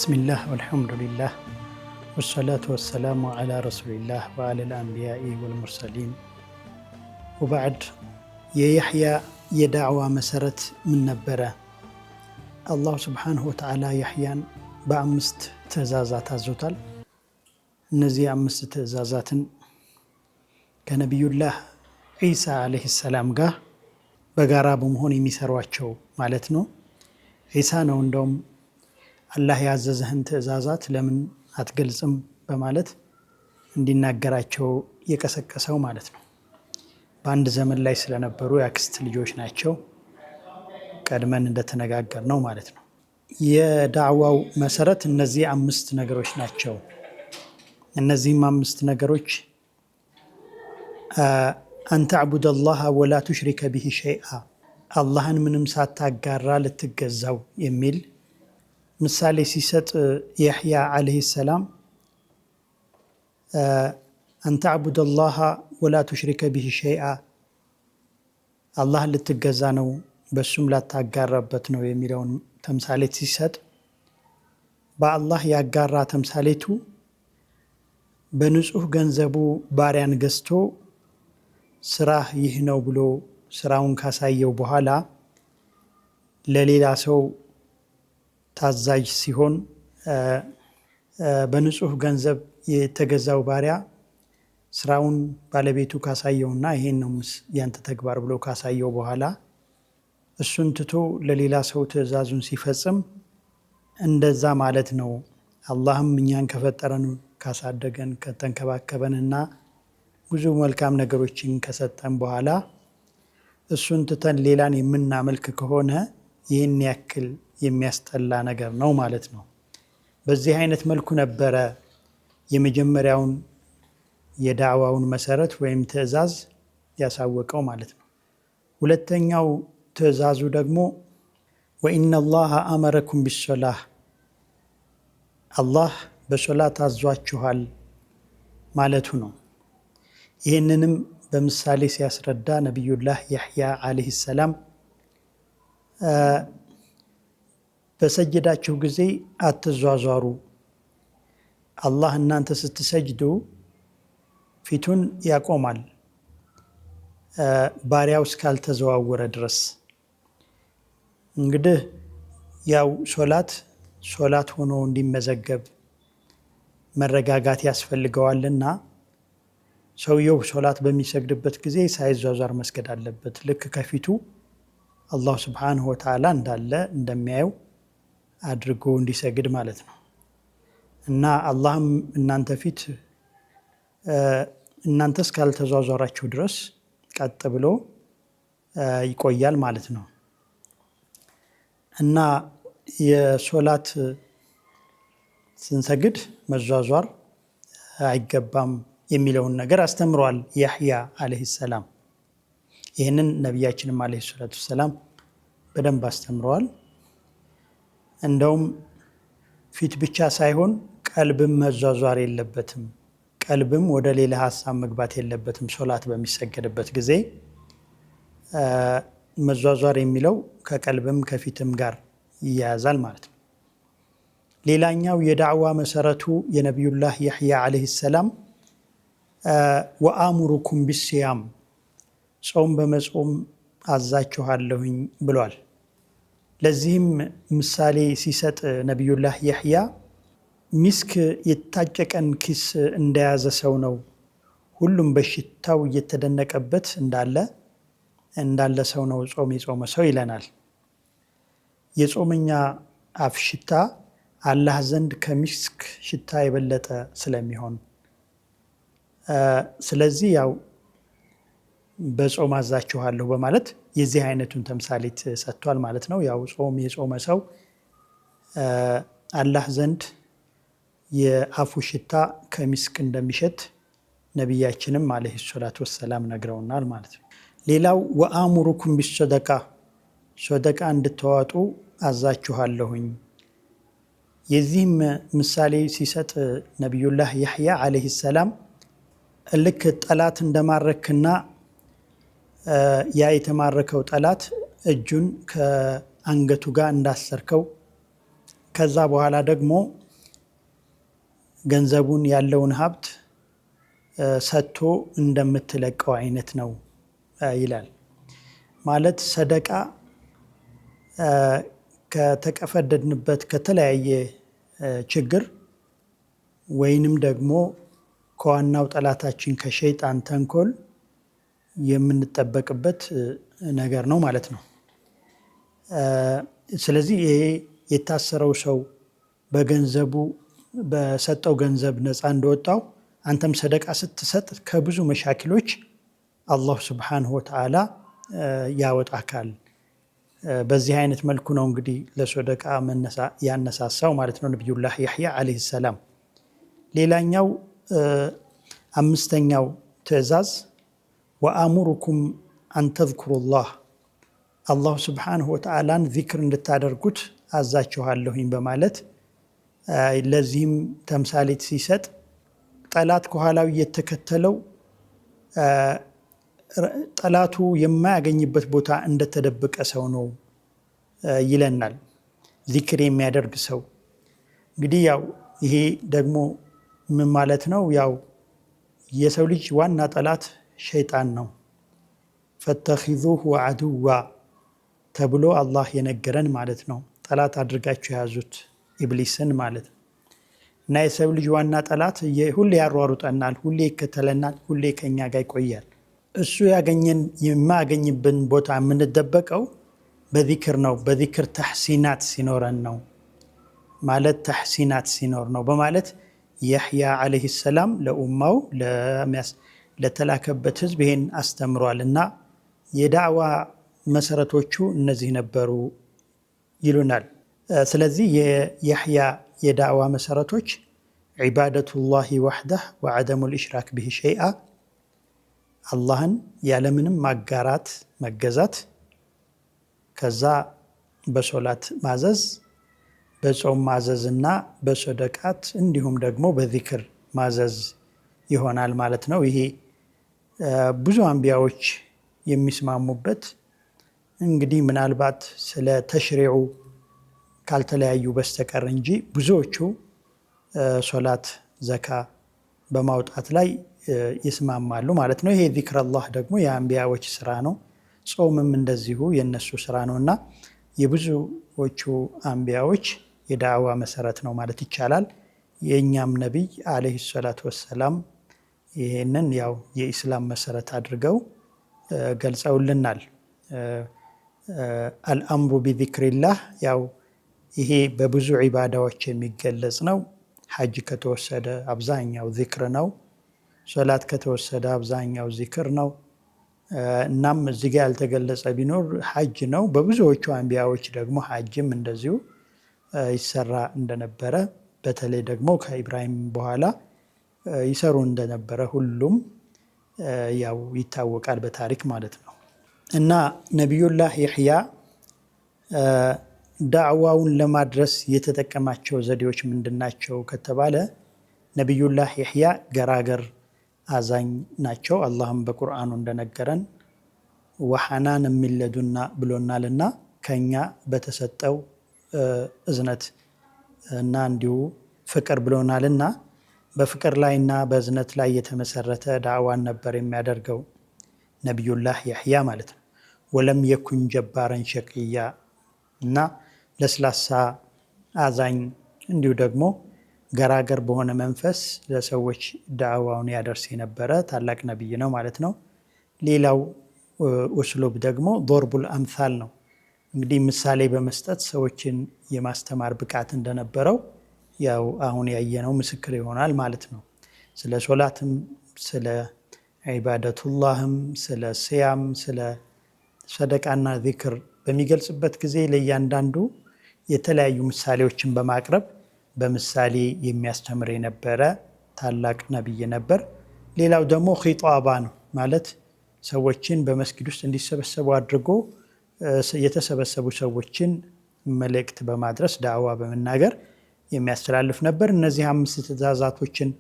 ብስሚላህ ወልሐምዱሊላህ ወሰላቱ ወሰላሙ ዓላ ረሱሊላህ ወዓለል አንቢያኢ ወልሙርሰሊን ወበዕድ። የያሕያ የዳዕዋ መሰረት ምን ነበረ? አላሁ ስብሓነሁ ወተዓላ ያሕያን በ5 ትእዛዛት አዞታል። እነዚህ 5 ትእዛዛትን ከነቢዩላህ ዒሳ ዓለይሂ ሰላም ጋር በጋራ በመሆን የሚሰሯቸው ማለት ነው። ዒሳ ነው እንደውም አላህ ያዘዘህን ትእዛዛት ለምን አትገልጽም በማለት እንዲናገራቸው የቀሰቀሰው ማለት ነው። በአንድ ዘመን ላይ ስለነበሩ የአክስት ልጆች ናቸው፣ ቀድመን እንደተነጋገር ነው ማለት ነው። የዳዕዋው መሰረት እነዚህ 5 ነገሮች ናቸው። እነዚህም 5 ነገሮች አንተዕቡደላህ ወላ ቱሽሪከ ቢሂ ሸይአ፣ አላህን ምንም ሳታጋራ ልትገዛው የሚል ምሳሌ ሲሰጥ ያሕያ ዓለይሂ ሰላም አንተዕቡደላህ ወላ ቱሽሪከ ቢሂ ሸይአ፣ አላህን ልትገዛ ነው በሱም ላታጋራበት ነው የሚለውን ተምሳሌት ሲሰጥ በአላህ ያጋራ ተምሳሌቱ በንጹህ ገንዘቡ ባሪያን ገዝቶ ስራህ ይህ ነው ብሎ ስራውን ካሳየው በኋላ ለሌላ ሰው ታዛዥ ሲሆን፣ በንጹህ ገንዘብ የተገዛው ባሪያ ስራውን ባለቤቱ ካሳየውና ይሄን ነው ያንተ ተግባር ብሎ ካሳየው በኋላ እሱን ትቶ ለሌላ ሰው ትዕዛዙን ሲፈጽም እንደዛ ማለት ነው። አላህም እኛን ከፈጠረን ካሳደገን ከተንከባከበንና ብዙ መልካም ነገሮችን ከሰጠን በኋላ እሱን ትተን ሌላን የምናመልክ ከሆነ ይህን ያክል የሚያስጠላ ነገር ነው ማለት ነው። በዚህ አይነት መልኩ ነበረ የመጀመሪያውን የዳዕዋውን መሰረት ወይም ትዕዛዝ ያሳወቀው ማለት ነው። ሁለተኛው ትዕዛዙ ደግሞ ወኢነላህ አመረኩም ቢሶላህ፣ አላህ በሶላት አዟችኋል ማለቱ ነው። ይህንንም በምሳሌ ሲያስረዳ ነቢዩላህ ያሕያ ዓለይሂ ሰላም በሰጀዳችሁ ጊዜ አትዟዟሩ፣ አላህ እናንተ ስትሰጅዱ ፊቱን ያቆማል ባሪያው እስካልተዘዋወረ ድረስ። እንግዲህ ያው ሶላት ሆኖ እንዲመዘገብ መረጋጋት ያስፈልገዋልና ሰውየው ሶላት በሚሰግድበት ጊዜ ሳይዟዟር መስገድ አለበት። ልክ ከፊቱ አላሁ ስብሓነሁ ወተዓላ እንዳለ እንደሚያየው አድርጎ እንዲሰግድ ማለት ነው። እና አላህም እናንተ ፊት እናንተ እስካልተዟዟራችሁ ድረስ ቀጥ ብሎ ይቆያል ማለት ነው። እና የሶላት ስንሰግድ መዟዟር አይገባም የሚለውን ነገር አስተምሯል ያሕያ ዓለይሂ ሰላም። ይህንን ነቢያችንም ዓለይሂ ሰላቱ ወሰላም በደንብ አስተምረዋል። እንደውም ፊት ብቻ ሳይሆን ቀልብም መዟዟር የለበትም፣ ቀልብም ወደ ሌላ ሀሳብ መግባት የለበትም። ሶላት በሚሰገድበት ጊዜ መዟዟር የሚለው ከቀልብም ከፊትም ጋር ይያያዛል ማለት ነው። ሌላኛው የዳዕዋ መሰረቱ የነቢዩላህ ያሕያ ዓለይሂ ሰላም ወአሙሩኩም ቢስያም፣ ጾም በመጾም አዛችኋለሁኝ ብሏል። ለዚህም ምሳሌ ሲሰጥ ነቢዩላህ ያሕያ ሚስክ የታጨቀን ኪስ እንደያዘ ሰው ነው፣ ሁሉም በሽታው እየተደነቀበት እንዳለ ሰው ነው ጾም የጾመ ሰው ይለናል። የጾመኛ አፍ ሽታ አላህ ዘንድ ከሚስክ ሽታ የበለጠ ስለሚሆን ስለዚህ ያው በጾም አዛችኋለሁ በማለት የዚህ አይነቱን ተምሳሌት ሰጥቷል ማለት ነው። ያው ጾም የጾመ ሰው አላህ ዘንድ የአፉ ሽታ ከሚስክ እንደሚሸት ነቢያችንም ዓለይሂ ሰላቱ ወሰላም ነግረውናል ማለት ነው። ሌላው ወአሙሩኩም ቢሰደቃ፣ ሰደቃ እንድትዋጡ አዛችኋለሁኝ። የዚህም ምሳሌ ሲሰጥ ነቢዩላህ ያሕያ ዓለይሂ ሰላም ልክ ጠላት እንደማረክና ያ የተማረከው ጠላት እጁን ከአንገቱ ጋር እንዳሰርከው ከዛ በኋላ ደግሞ ገንዘቡን ያለውን ሀብት ሰጥቶ እንደምትለቀው አይነት ነው ይላል። ማለት ሰደቃ ከተቀፈደድንበት ከተለያየ ችግር ወይንም ደግሞ ከዋናው ጠላታችን ከሸይጣን ተንኮል የምንጠበቅበት ነገር ነው ማለት ነው። ስለዚህ ይሄ የታሰረው ሰው በገንዘቡ በሰጠው ገንዘብ ነፃ እንደወጣው አንተም ሰደቃ ስትሰጥ ከብዙ መሻኪሎች አላህ ሱብሓነሁ ወተዓላ ያወጣካል። በዚህ አይነት መልኩ ነው እንግዲህ ለሰደቃ ያነሳሳው ማለት ነው ነቢዩላህ ያሕያ ዓለይሂ ሰላም። ሌላኛው አምስተኛው ትዕዛዝ ወአሙሩኩም አንተዝኩሩላህ፣ አላሁ ሱብሓነሁ ወተዓላን ዚክር እንድታደርጉት አዛችኋለሁኝ በማለት ለዚህም ተምሳሌት ሲሰጥ ጠላት ከኋላው እየተከተለው ጠላቱ የማያገኝበት ቦታ እንደተደበቀ ሰው ነው ይለናል። ዚክር የሚያደርግ ሰው እንግዲህ ያው ይሄ ደግሞ ምን ማለት ነው? ያው የሰው ልጅ ዋና ጠላት ሸይጣን ነው። ፈተኺዙሁ ዐዱዋ ተብሎ አላህ የነገረን ማለት ነው። ጠላት አድርጋችሁ የያዙት ኢብሊስን ማለት ነው። እና የሰው ልጅ ዋና ጠላት ሁሌ ያሯሩጠናል፣ ሁሌ ይከተለናል፣ ሁሌ ከኛ ጋር ይቆያል። እሱ ያገኘን የማያገኝብን ቦታ የምንደበቀው በዚክር ነው። በዚክር ተሕሲናት ሲኖረን ነው ማለት ተሕሲናት ሲኖር ነው በማለት ያሕያ ዓለይሂ ሰላም ለኡማው ለተላከበት ህዝብ ይሄን አስተምሯል። እና የዳዕዋ መሰረቶቹ እነዚህ ነበሩ ይሉናል። ስለዚህ የያሕያ የዳዕዋ መሰረቶች ዒባደቱላሂ ወሕደህ ወዐደሙል ኢሽራክ ቢሂ ሸይአ፣ አላህን ያለምንም ማጋራት መገዛት፣ ከዛ በሶላት ማዘዝ፣ በጾም ማዘዝ እና በሰደቃት እንዲሁም ደግሞ በዚክር ማዘዝ ይሆናል ማለት ነው። ይሄ ብዙ አንቢያዎች የሚስማሙበት እንግዲህ ምናልባት ስለ ተሽሪዑ ካልተለያዩ በስተቀር እንጂ ብዙዎቹ ሶላት፣ ዘካ በማውጣት ላይ ይስማማሉ ማለት ነው። ይሄ ዚክረላህ ደግሞ የአንቢያዎች ስራ ነው። ጾምም እንደዚሁ የነሱ ስራ ነው እና የብዙዎቹ አንቢያዎች የዳዕዋ መሰረት ነው ማለት ይቻላል። የእኛም ነቢይ ዓለይሂ ሰላቱ ወሰላም ይሄንን ያው የኢስላም መሰረት አድርገው ገልጸውልናል። አልአምሩ ቢዚክሪላህ ያው ይሄ በብዙ ዒባዳዎች የሚገለጽ ነው። ሐጅ ከተወሰደ አብዛኛው ዚክር ነው። ሶላት ከተወሰደ አብዛኛው ዚክር ነው። እናም እዚህ ጋ ያልተገለጸ ቢኖር ሐጅ ነው። በብዙዎቹ አንቢያዎች ደግሞ ሐጅም እንደዚሁ ይሰራ እንደነበረ በተለይ ደግሞ ከኢብራሂም በኋላ ይሰሩ እንደነበረ ሁሉም ያው ይታወቃል በታሪክ ማለት ነው። እና ነቢዩላህ ያሕያ ዳዕዋውን ለማድረስ የተጠቀማቸው ዘዴዎች ምንድናቸው ከተባለ ነቢዩላህ ያሕያ ገራገር አዛኝ ናቸው። አላህም በቁርአኑ እንደነገረን ወሐናን ሚን ለዱና ብሎናልና ከኛ በተሰጠው እዝነት እና እንዲሁ ፍቅር ብሎናልና በፍቅር ላይና በእዝነት ላይ የተመሰረተ ዳዕዋን ነበር የሚያደርገው ነቢዩላህ ያሕያ ማለት ነው። ወለም የኩን ጀባረን ሸቅያ እና ለስላሳ አዛኝ እንዲሁ ደግሞ ገራገር በሆነ መንፈስ ለሰዎች ዳዕዋውን ያደርስ የነበረ ታላቅ ነቢይ ነው ማለት ነው። ሌላው ኡስሉብ ደግሞ ዶርቡል አምሳል ነው። እንግዲህ ምሳሌ በመስጠት ሰዎችን የማስተማር ብቃት እንደነበረው ያው አሁን ያየነው ምስክር ይሆናል ማለት ነው። ስለ ሶላትም፣ ስለ ዒባደቱላህም፣ ስለ ሲያም፣ ስለ ሰደቃና ዚክር በሚገልጽበት ጊዜ ለእያንዳንዱ የተለያዩ ምሳሌዎችን በማቅረብ በምሳሌ የሚያስተምር የነበረ ታላቅ ነቢይ ነበር። ሌላው ደግሞ ኺጧባ ነው ማለት ሰዎችን በመስጊድ ውስጥ እንዲሰበሰቡ አድርጎ የተሰበሰቡ ሰዎችን መልእክት በማድረስ ዳዕዋ በመናገር የሚያስተላልፍ ነበር። እነዚህ 5 ትእዛዛቶችን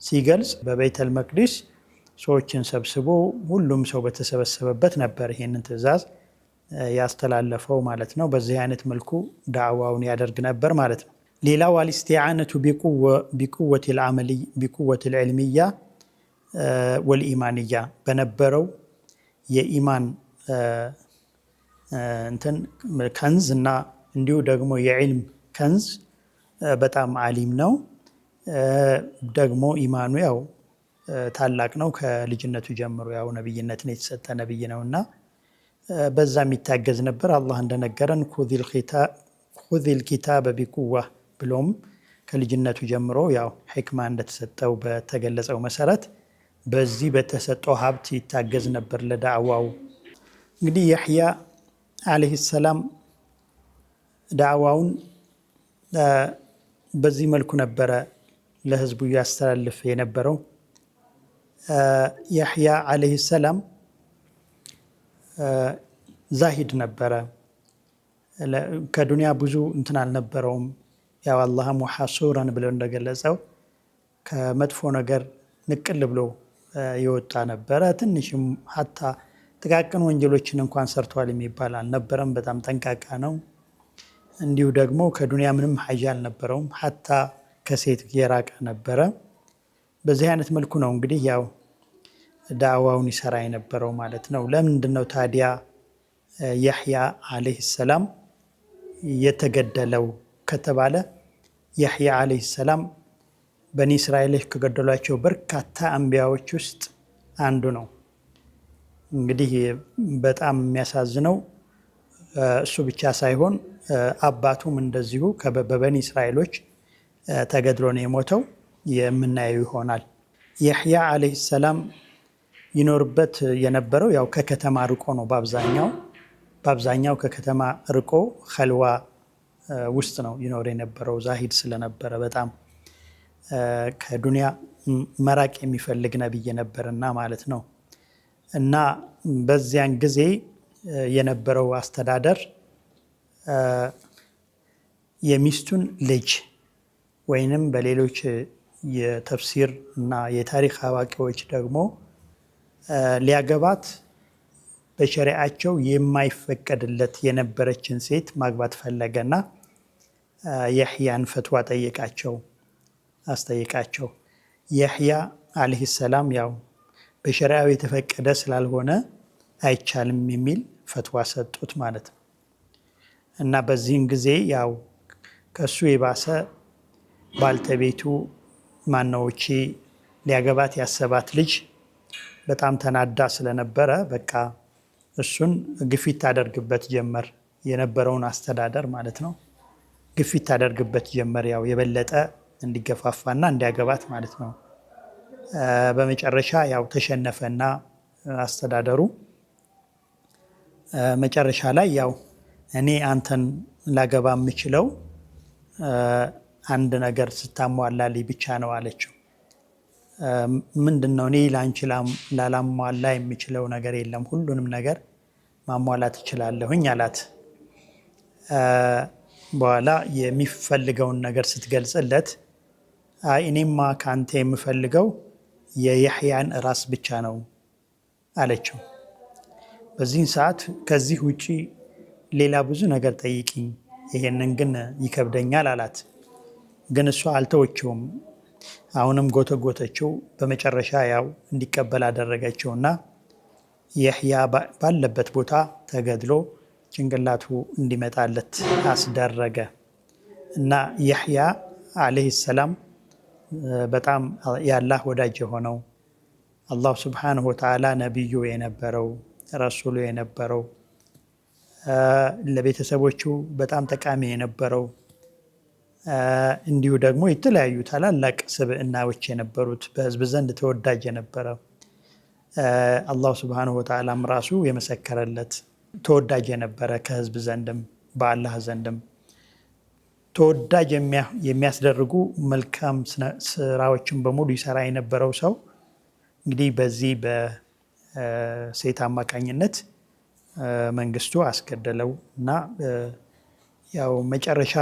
ሲገልጽ በቤተል መቅዲስ ሰዎችን ሰብስቦ ሁሉም ሰው በተሰበሰበበት ነበር ይሄንን ትእዛዝ ያስተላለፈው ማለት ነው። በዚህ አይነት መልኩ ዳዕዋውን ያደርግ ነበር ማለት ነው። ሌላው አልስቲዓነቱ ቢቁወት ልዕልምያ ወልኢማንያ በነበረው የኢማን ከንዝ እና እንዲሁ ደግሞ የዕልም ከንዝ በጣም አሊም ነው። ደግሞ ኢማኑ ያው ታላቅ ነው። ከልጅነቱ ጀምሮ ያው ነብይነትን የተሰጠ ነብይ ነውና በዛ የሚታገዝ ነበር። አላህ እንደነገረን ኩዚል ኪታበ ቢቁዋ ብሎም ከልጅነቱ ጀምሮ ያው ሕክማ እንደተሰጠው በተገለጸው መሰረት በዚህ በተሰጠው ሀብት ይታገዝ ነበር ለዳዕዋው። እንግዲህ ያሕያ ዓለይሂ ሰላም ዳዕዋውን በዚህ መልኩ ነበረ ለህዝቡ ያስተላልፍ የነበረው። ያሕያ ዓለይሂ ሰላም ዛሂድ ነበረ። ከዱንያ ብዙ እንትን አልነበረውም። ያው አላህም ወሐሱረን ብለው እንደገለጸው ከመጥፎ ነገር ንቅል ብሎ የወጣ ነበረ። ትንሽም ሀታ ጥቃቅን ወንጀሎችን እንኳን ሰርቷል የሚባል አልነበረም። በጣም ጠንቃቃ ነው። እንዲሁ ደግሞ ከዱንያ ምንም ሀጃ አልነበረውም። ሀታ ከሴት የራቀ ነበረ። በዚህ አይነት መልኩ ነው እንግዲህ ያው ዳዕዋውን ይሰራ የነበረው ማለት ነው። ለምንድን ነው ታዲያ ያሕያ ዓለይሂ ሰላም የተገደለው ከተባለ ያሕያ ዓለይሂ ሰላም በኒ እስራኤሎች ከገደሏቸው በርካታ አንቢያዎች ውስጥ አንዱ ነው። እንግዲህ በጣም የሚያሳዝነው እሱ ብቻ ሳይሆን አባቱም እንደዚሁ በበኒ እስራኤሎች ተገድሎ ነው የሞተው። የምናየው ይሆናል። ያሕያ ዓለይሂ ሰላም ይኖርበት የነበረው ያው ከከተማ ርቆ ነው። በአብዛኛው ከከተማ ርቆ ኸልዋ ውስጥ ነው ይኖር የነበረው። ዛሂድ ስለነበረ በጣም ከዱንያ መራቅ የሚፈልግ ነብይ ነበርና ማለት ነው። እና በዚያን ጊዜ የነበረው አስተዳደር የሚስቱን ልጅ ወይንም በሌሎች የተፍሲር እና የታሪክ አዋቂዎች ደግሞ ሊያገባት በሸሪዓቸው የማይፈቀድለት የነበረችን ሴት ማግባት ፈለገና ያሕያን ፈትዋ አስጠይቃቸው። ያሕያ ዓለይሂ ሰላም ያው በሸሪዓው የተፈቀደ ስላልሆነ አይቻልም የሚል ፈትዋ ሰጡት ማለት ነው። እና በዚህም ጊዜ ያው ከሱ የባሰ ባልተቤቱ ማነውቺ ሊያገባት ያሰባት ልጅ በጣም ተናዳ ስለነበረ በቃ እሱን ግፊት ታደርግበት ጀመር። የነበረውን አስተዳደር ማለት ነው ግፊት ታደርግበት ጀመር። ያው የበለጠ እንዲገፋፋና እንዲያገባት ማለት ነው። በመጨረሻ ያው ተሸነፈና አስተዳደሩ መጨረሻ ላይ ያው እኔ አንተን ላገባ የምችለው አንድ ነገር ስታሟላልኝ ብቻ ነው አለችው። ምንድነው? እኔ ላንቺ ላላሟላ የሚችለው ነገር የለም፣ ሁሉንም ነገር ማሟላት እችላለሁኝ አላት። በኋላ የሚፈልገውን ነገር ስትገልጽለት አይ እኔማ ከአንተ የምፈልገው የያሕያን ራስ ብቻ ነው አለችው። በዚህን ሰዓት ከዚህ ውጪ ሌላ ብዙ ነገር ጠይቂኝ፣ ይሄንን ግን ይከብደኛል አላት። ግን እሷ አልተወችውም። አሁንም ጎተጎተችው። በመጨረሻ ያው እንዲቀበል አደረገችውና ያሕያ ባለበት ቦታ ተገድሎ ጭንቅላቱ እንዲመጣለት አስደረገ። እና ያሕያ ዓለይሂ ሰላም በጣም የአላህ ወዳጅ የሆነው አላህ ሱብሓነሁ ወተዓላ ነቢዩ የነበረው ረሱሉ የነበረው ለቤተሰቦቹ በጣም ጠቃሚ የነበረው እንዲሁ ደግሞ የተለያዩ ታላላቅ ስብዕናዎች የነበሩት በህዝብ ዘንድ ተወዳጅ የነበረ አላህ ሱብሓነሁ ወተዓላም ራሱ የመሰከረለት ተወዳጅ የነበረ ከህዝብ ዘንድም በአላህ ዘንድም ተወዳጅ የሚያስደርጉ መልካም ስራዎችን በሙሉ ይሰራ የነበረው ሰው እንግዲህ በዚህ በሴት አማካኝነት መንግስቱ አስገደለው እና ያው መጨረሻ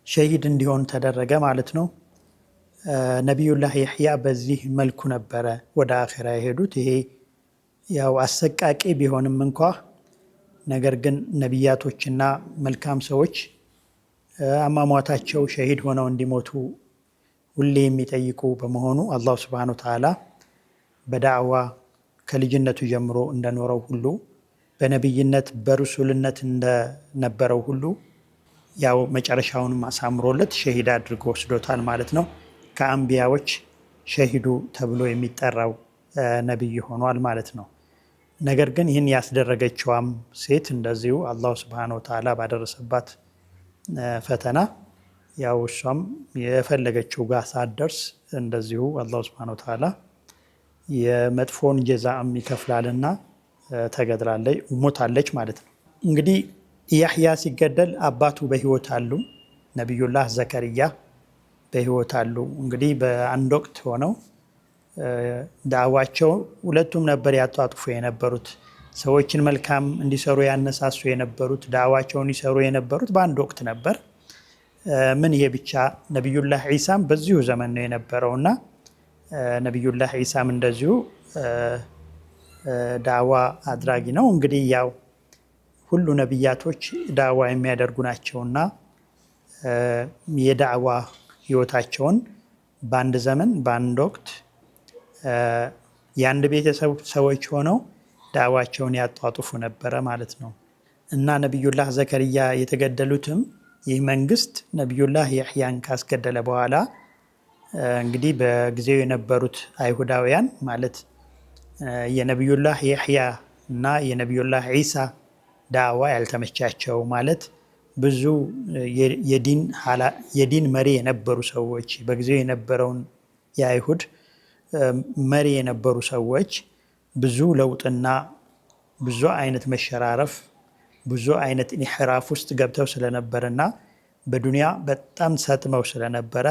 ሸሂድ እንዲሆን ተደረገ ማለት ነው። ነቢዩላህ ያሕያ በዚህ መልኩ ነበረ ወደ አኺራ የሄዱት። ይሄ ያው አሰቃቂ ቢሆንም እንኳ ነገር ግን ነቢያቶችና መልካም ሰዎች አሟሟታቸው ሸሂድ ሆነው እንዲሞቱ ሁሌ የሚጠይቁ በመሆኑ አላሁ ስብሐነሁ ወተዓላ በዳዕዋ ከልጅነቱ ጀምሮ እንደኖረው ሁሉ በነቢይነት በሩሱልነት እንደነበረው ሁሉ ያው መጨረሻውንም አሳምሮለት ሸሂድ አድርጎ ወስዶታል ማለት ነው። ከአንቢያዎች ሸሂዱ ተብሎ የሚጠራው ነቢይ ሆኗል ማለት ነው። ነገር ግን ይህን ያስደረገችዋም ሴት እንደዚሁ አላሁ ስብሐነሁ ወተዓላ ባደረሰባት ፈተና ያው እሷም የፈለገችው ጋር ሳትደርስ እንደዚሁ አላሁ ስብሐነሁ ወተዓላ የመጥፎን ጀዛም ይከፍላልና ተገድላለች፣ ሞታለች ማለት ነው። እንግዲህ ያህያ ሲገደል አባቱ በህይወት አሉ፣ ነቢዩላህ ዘከርያ በህይወት አሉ። እንግዲህ በአንድ ወቅት ሆነው ዳዕዋቸው ሁለቱም ነበር ያጧጥፉ የነበሩት። ሰዎችን መልካም እንዲሰሩ ያነሳሱ የነበሩት፣ ዳዕዋቸውን ይሰሩ የነበሩት በአንድ ወቅት ነበር። ምን ይሄ ብቻ ነቢዩላህ ዒሳም በዚሁ ዘመን ነው የነበረውና ነቢዩላህ ዒሳም እንደዚሁ ዳዕዋ አድራጊ ነው። እንግዲህ ያው ሁሉ ነቢያቶች ዳዕዋ የሚያደርጉ ናቸውና የዳዕዋ ህይወታቸውን በአንድ ዘመን በአንድ ወቅት የአንድ ቤተሰብ ሰዎች ሆነው ዳዕዋቸውን ያጧጡፉ ነበረ ማለት ነው። እና ነቢዩላህ ዘከርያ የተገደሉትም ይህ መንግስት ነቢዩላህ ያህያን ካስገደለ በኋላ እንግዲህ በጊዜው የነበሩት አይሁዳውያን ማለት የነቢዩላህ ያህያ እና የነቢዩላህ ዒሳ ዳዕዋ ያልተመቻቸው ማለት ብዙ የዲን መሪ የነበሩ ሰዎች በጊዜው የነበረውን የአይሁድ መሪ የነበሩ ሰዎች ብዙ ለውጥና ብዙ አይነት መሸራረፍ ብዙ አይነት ኢንሕራፍ ውስጥ ገብተው ስለነበረና በዱንያ በጣም ሰጥመው ስለነበረ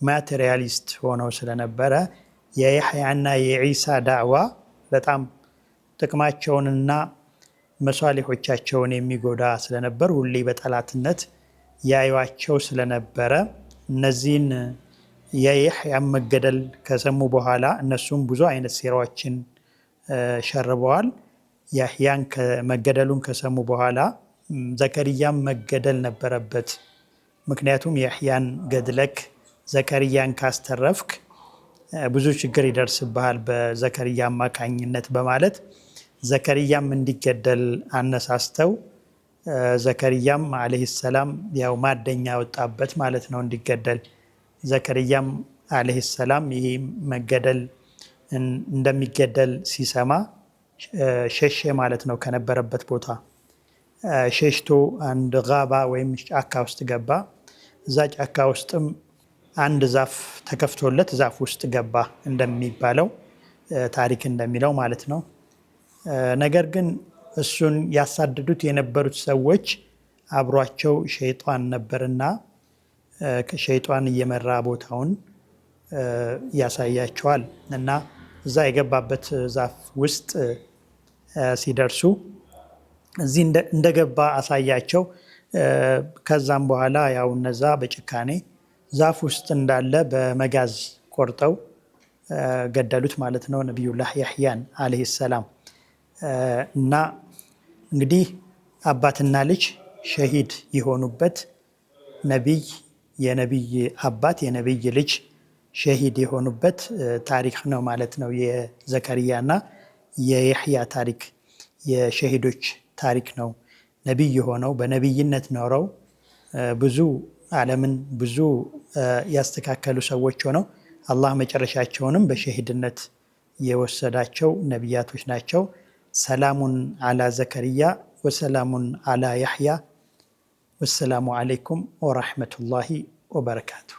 ማቴሪያሊስት ሆነው ስለነበረ የያህያና የዒሳ ዳዕዋ በጣም ጥቅማቸውንና መሷሊሖቻቸውን የሚጎዳ ስለነበር ሁሌ በጠላትነት ያዩዋቸው ስለነበረ እነዚህን የያህያን መገደል ከሰሙ በኋላ እነሱም ብዙ አይነት ሴራዎችን ሸርበዋል። ያህያን መገደሉን ከሰሙ በኋላ ዘከርያም መገደል ነበረበት። ምክንያቱም ያህያን ገድለክ ዘከርያን ካስተረፍክ ብዙ ችግር ይደርስብሃል በዘከርያ አማካኝነት በማለት ዘከርያም እንዲገደል አነሳስተው ዘከርያም አለይሂ ሰላም ያው ማደኛ ወጣበት ማለት ነው እንዲገደል። ዘከርያም አለይሂ ሰላም ይሄ መገደል እንደሚገደል ሲሰማ ሸሸ ማለት ነው። ከነበረበት ቦታ ሸሽቶ አንድ ጋባ ወይም ጫካ ውስጥ ገባ። እዛ ጫካ ውስጥም አንድ ዛፍ ተከፍቶለት ዛፍ ውስጥ ገባ እንደሚባለው ታሪክ እንደሚለው ማለት ነው። ነገር ግን እሱን ያሳደዱት የነበሩት ሰዎች አብሯቸው ሸይጣን ነበርና ሸይጣን እየመራ ቦታውን ያሳያቸዋል እና እዛ የገባበት ዛፍ ውስጥ ሲደርሱ እዚህ እንደገባ አሳያቸው። ከዛም በኋላ ያው እነዛ በጭካኔ ዛፍ ውስጥ እንዳለ በመጋዝ ቆርጠው ገደሉት ማለት ነው ነቢዩላህ ያህያን አለይሂ ሰላም። እና እንግዲህ አባትና ልጅ ሸሂድ የሆኑበት ነቢይ የነቢይ አባት የነቢይ ልጅ ሸሂድ የሆኑበት ታሪክ ነው ማለት ነው። የዘከርያና የያህያ ታሪክ የሸሂዶች ታሪክ ነው። ነቢይ ሆነው በነቢይነት ኖረው ብዙ ዓለምን ብዙ ያስተካከሉ ሰዎች ሆነው አላህ መጨረሻቸውንም በሸሂድነት የወሰዳቸው ነቢያቶች ናቸው። ሰላሙን አላ ዘከርያ ወሰላሙን አላ ያህያ ወሰላሙ አለይኩም ወራህመቱላሂ ወበረካቱ።